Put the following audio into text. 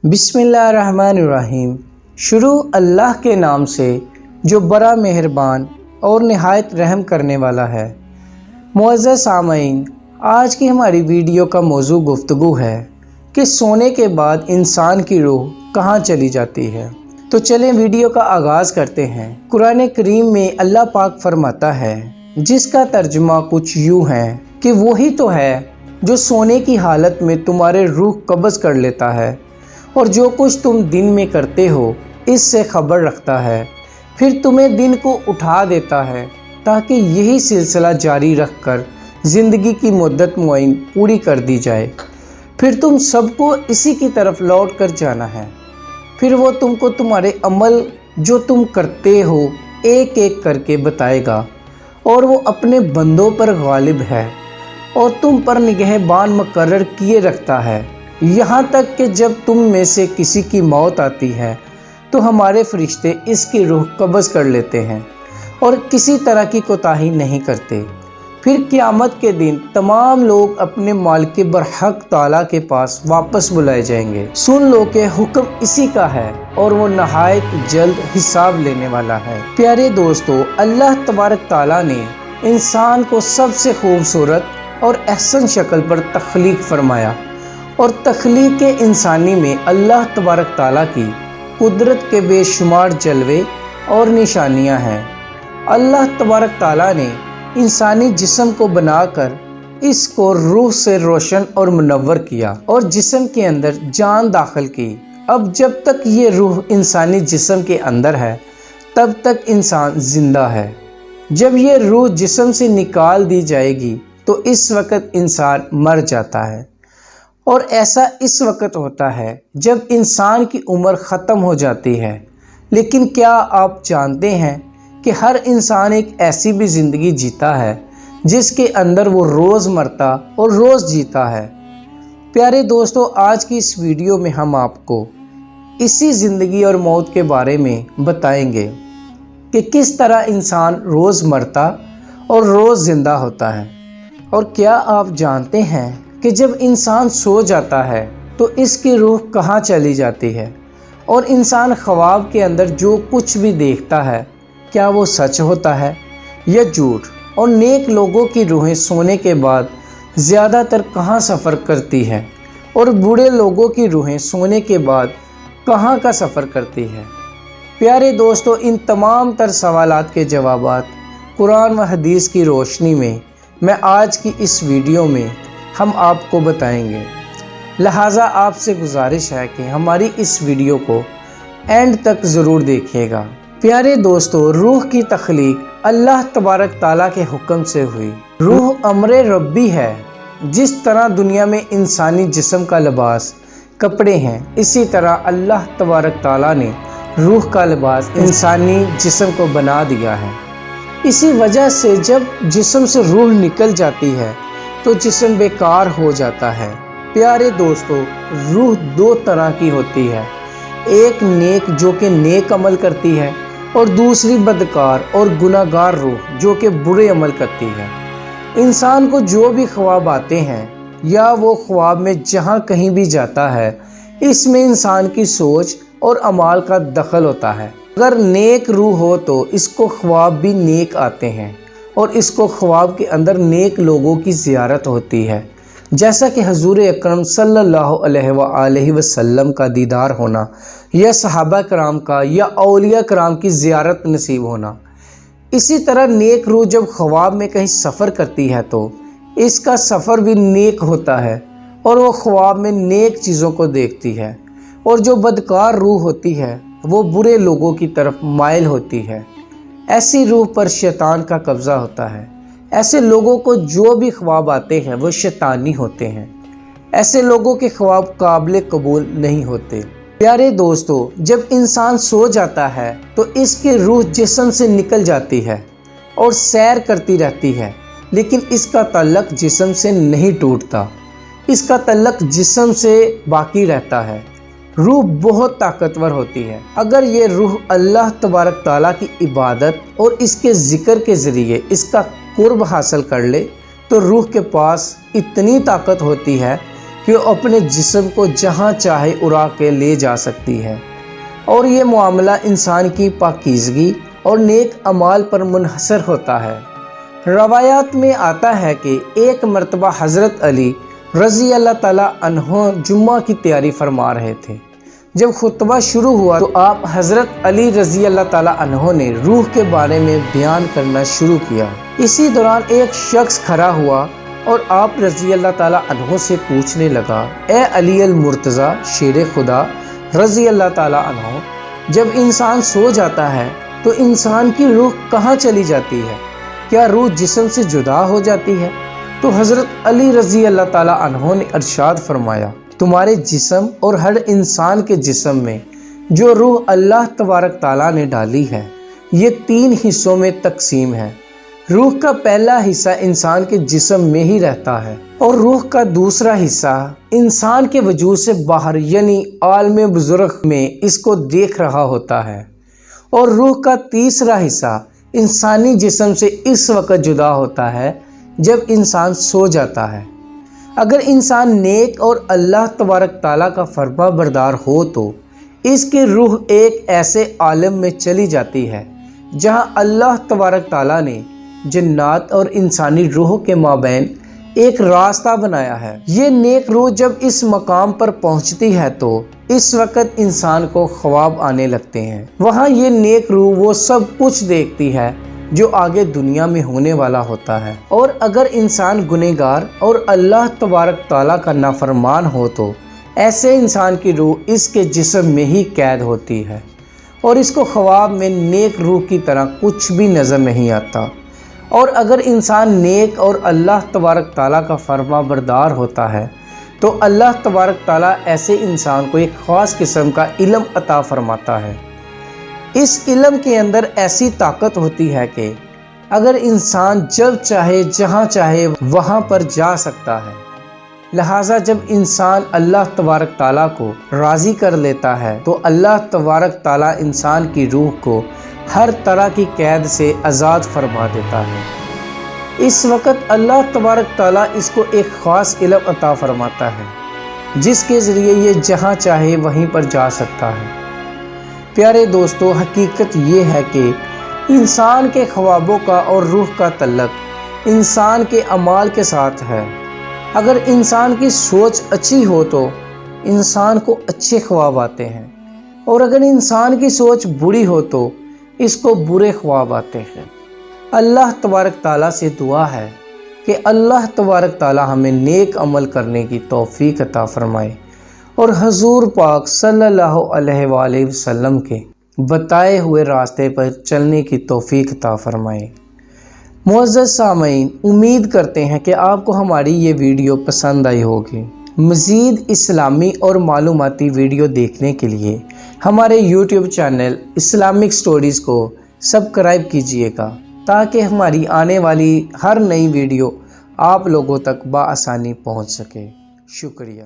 बिस्मिल्लाहिर्रहमानिर्रहीम। शुरू अल्लाह के नाम से जो बड़ा मेहरबान और निहायत रहम करने वाला है। मुअज़्ज़ज़ सामईन, आज की हमारी वीडियो का मौजू गुफ्तगू है कि सोने के बाद इंसान की रूह कहाँ चली जाती है। तो चलें वीडियो का आगाज़ करते हैं। कुरान करीम में अल्लाह पाक फरमाता है, जिसका तर्जुमा कुछ यूँ है कि वही तो है जो सोने की हालत में तुम्हारे रूह कब्ज़ कर लेता है और जो कुछ तुम दिन में करते हो इससे खबर रखता है, फिर तुम्हें दिन को उठा देता है ताकि यही सिलसिला जारी रखकर ज़िंदगी की मुद्दत मुअय्यन पूरी कर दी जाए। फिर तुम सबको इसी की तरफ लौट कर जाना है। फिर वो तुमको तुम्हारे अमल जो तुम करते हो एक एक करके बताएगा और वो अपने बंदों पर गालिब है और तुम पर निगहबान मुकर्रर किए रखता है, यहाँ तक कि जब तुम में से किसी की मौत आती है तो हमारे फरिश्ते इसकी रूह कब्ज़ कर लेते हैं और किसी तरह की कोताही नहीं करते। फिर क़यामत के दिन तमाम लोग अपने मालिक बरहक ताला के पास वापस बुलाए जाएंगे। सुन लो कि हुक्म इसी का है और वो नहायत जल्द हिसाब लेने वाला है। प्यारे दोस्तों, अल्लाह तबारक ताला ने इंसान को सबसे खूबसूरत और अहसन शक्ल पर तख्लीक फरमाया और तख्लीक इंसानी में अल्लाह तबारक ताला की कुदरत के बेशुमार जलवे और निशानियां हैं। अल्लाह तबारक ताला ने इंसानी जिस्म को बनाकर इसको रूह से रोशन और मुनव्वर किया और जिस्म के अंदर जान दाखिल की। अब जब तक ये रूह इंसानी जिस्म के अंदर है तब तक इंसान ज़िंदा है। जब ये रूह जिस्म से निकाल दी जाएगी तो इस वक्त इंसान मर जाता है और ऐसा इस वक्त होता है जब इंसान की उम्र ख़त्म हो जाती है। लेकिन क्या आप जानते हैं कि हर इंसान एक ऐसी भी ज़िंदगी जीता है जिसके अंदर वो रोज़ मरता और रोज़ जीता है। प्यारे दोस्तों, आज की इस वीडियो में हम आपको इसी ज़िंदगी और मौत के बारे में बताएंगे कि किस तरह इंसान रोज़ मरता और रोज़ ज़िंदा होता है। और क्या आप जानते हैं कि जब इंसान सो जाता है तो इसकी रूह कहाँ चली जाती है और इंसान ख्वाब के अंदर जो कुछ भी देखता है क्या वो सच होता है या झूठ। और नेक लोगों की रूहें सोने के बाद ज़्यादातर कहाँ सफ़र करती है और बुरे लोगों की रूहें सोने के बाद कहाँ का सफ़र करती है। प्यारे दोस्तों, इन तमाम तर सवालात के जवाबात कुरान व हदीस की रोशनी में मैं आज की इस वीडियो में हम आपको बताएंगे। लिहाजा आपसे गुजारिश है कि हमारी इस वीडियो को एंड तक ज़रूर देखिएगा। प्यारे दोस्तों, रूह की तख्लीक अल्लाह तबारक ताला के हुक्म से हुई। रूह अमरे रब्बी है। जिस तरह दुनिया में इंसानी जिस्म का लिबास कपड़े हैं, इसी तरह अल्लाह तबारक ताला ने रूह का लिबास इंसानी जिस्म को बना दिया है। इसी वजह से जब जिस्म से रूह निकल जाती है तो जिस्म बेकार हो जाता है। प्यारे दोस्तों, रूह दो तरह की होती है, एक नेक जो कि नेक अमल करती है और दूसरी बदकार और गुनाहगार रूह जो कि बुरे अमल करती है। इंसान को जो भी ख्वाब आते हैं या वो ख्वाब में जहाँ कहीं भी जाता है, इसमें इंसान की सोच और अमाल का दखल होता है। अगर नेक रूह हो तो इसको ख्वाब भी नेक आते हैं और इसको ख्वाब के अंदर नेक लोगों की ज़ियारत होती है, जैसा कि हजूर अकरम सल्लल्लाहु अलैहि वसल्लम का दीदार होना या सहाबा कराम का या औलिया कराम की ज़ियारत नसीब होना। इसी तरह नेक रूह जब ख्वाब में कहीं सफ़र करती है तो इसका सफ़र भी नेक होता है और वो ख्वाब में नेक चीज़ों को देखती है। और जो बदकार रूह होती है वो बुरे लोगों की तरफ माइल होती है। ऐसी रूह पर शैतान का कब्ज़ा होता है। ऐसे लोगों को जो भी ख्वाब आते हैं वो शैतानी होते हैं। ऐसे लोगों के ख्वाब काबिल कबूल नहीं होते। प्यारे दोस्तों, जब इंसान सो जाता है तो इसकी रूह जिस्म से निकल जाती है और सैर करती रहती है, लेकिन इसका तल्लक जिस्म से नहीं टूटता, इसका तल्लक जिस्म से बाकी रहता है। रूह बहुत ताकतवर होती है। अगर ये रूह अल्लाह तबारक ताला की इबादत और इसके ज़िक्र के ज़रिए इसका कुर्ब हासिल कर ले तो रूह के पास इतनी ताकत होती है کہ وہ اپنے جسم کو جہاں چاہے اڑا کے لے جا سکتی ہے، اور یہ معاملہ انسان کی پاکیزگی اور نیک اعمال پر منحصر ہوتا ہے۔ روایات میں آتا ہے کہ ایک مرتبہ حضرت علی رضی اللہ تعالیٰ عنہ جمعہ کی تیاری فرما رہے تھے۔ جب خطبہ شروع ہوا تو آپ حضرت علی رضی اللہ تعالیٰ عنہ نے روح کے بارے میں بیان کرنا شروع کیا۔ اسی دوران ایک شخص کھڑا ہوا اور آپ رضی اللہ تعالیٰ عنہ سے پوچھنے لگا، اے علی المرتضیٰ شیر خدا رضی اللہ تعالیٰ عنہ، جب انسان سو جاتا ہے تو انسان کی روح کہاں چلی جاتی ہے؟ کیا روح جسم سے جدا ہو جاتی ہے؟ تو حضرت علی رضی اللہ تعالیٰ عنہ نے ارشاد فرمایا، تمہارے جسم اور ہر انسان کے جسم میں جو روح اللہ تبارک تعالیٰ نے ڈالی ہے یہ 3 حصوں میں تقسیم ہے۔ روح کا پہلا حصہ انسان کے جسم میں ہی رہتا ہے، اور روح کا دوسرا حصہ انسان کے وجود سے باہر یعنی عالم بزرگ میں اس کو دیکھ رہا ہوتا ہے، اور روح کا تیسرا حصہ انسانی جسم سے اس وقت جدا ہوتا ہے جب انسان سو جاتا ہے۔ اگر انسان نیک اور اللہ تبارک تعالیٰ کا فرما بردار ہو تو اس کی روح ایک ایسے عالم میں چلی جاتی ہے جہاں اللہ تبارک تعالیٰ نے جنات اور انسانی روحوں کے مابین ایک راستہ بنایا ہے۔ یہ نیک روح جب اس مقام پر پہنچتی ہے تو اس وقت انسان کو خواب آنے لگتے ہیں۔ وہاں یہ نیک روح وہ سب کچھ دیکھتی ہے جو آگے دنیا میں ہونے والا ہوتا ہے، اور اگر انسان گنہگار اور اللہ تبارک تعالیٰ کا نافرمان ہو تو ایسے انسان کی روح اس کے جسم میں ہی قید ہوتی ہے، اور اس کو خواب میں نیک روح کی طرح کچھ بھی نظر نہیں آتا۔ اور اگر انسان نیک اور اللہ تبارک تعالیٰ کا فرما بردار ہوتا ہے تو اللہ تبارک تعالیٰ ایسے انسان کو ایک خاص قسم کا علم عطا فرماتا ہے۔ اس علم کے اندر ایسی طاقت ہوتی ہے کہ اگر انسان جب چاہے جہاں چاہے وہاں پر جا سکتا ہے۔ لہٰذا جب انسان اللہ تبارک تعالیٰ کو راضی کر لیتا ہے تو اللہ تبارک تعالیٰ انسان کی روح کو ہر طرح کی قید سے آزاد فرما دیتا ہے۔ اس وقت اللہ تبارک تعالیٰ اس کو ایک خاص علم عطا فرماتا ہے جس کے ذریعے یہ جہاں چاہے وہیں پر جا سکتا ہے۔ پیارے دوستو، حقیقت یہ ہے کہ انسان کے خوابوں کا اور روح کا تعلق انسان کے اعمال کے ساتھ ہے۔ اگر انسان کی سوچ اچھی ہو تو انسان کو اچھے خواب آتے ہیں، اور اگر انسان کی سوچ بری ہو تو اس کو برے خواب آتے ہیں۔ اللہ تبارک تعالیٰ سے دعا ہے کہ اللہ تبارک تعالیٰ ہمیں نیک عمل کرنے کی توفیق عطا فرمائے، اور حضور پاک صلی اللہ علیہ وآلہ وسلم کے بتائے ہوئے راستے پر چلنے کی توفیق عطا فرمائے۔ معزز سامعین، امید کرتے ہیں کہ آپ کو ہماری یہ ویڈیو پسند آئی ہوگی۔ مزید اسلامی اور معلوماتی ویڈیو دیکھنے کے لیے ہمارے یوٹیوب چینل اسلامک سٹوریز کو سبسکرائب کیجئے گا تاکہ ہماری آنے والی ہر نئی ویڈیو آپ لوگوں تک بآسانی پہنچ سکے۔ شکریہ۔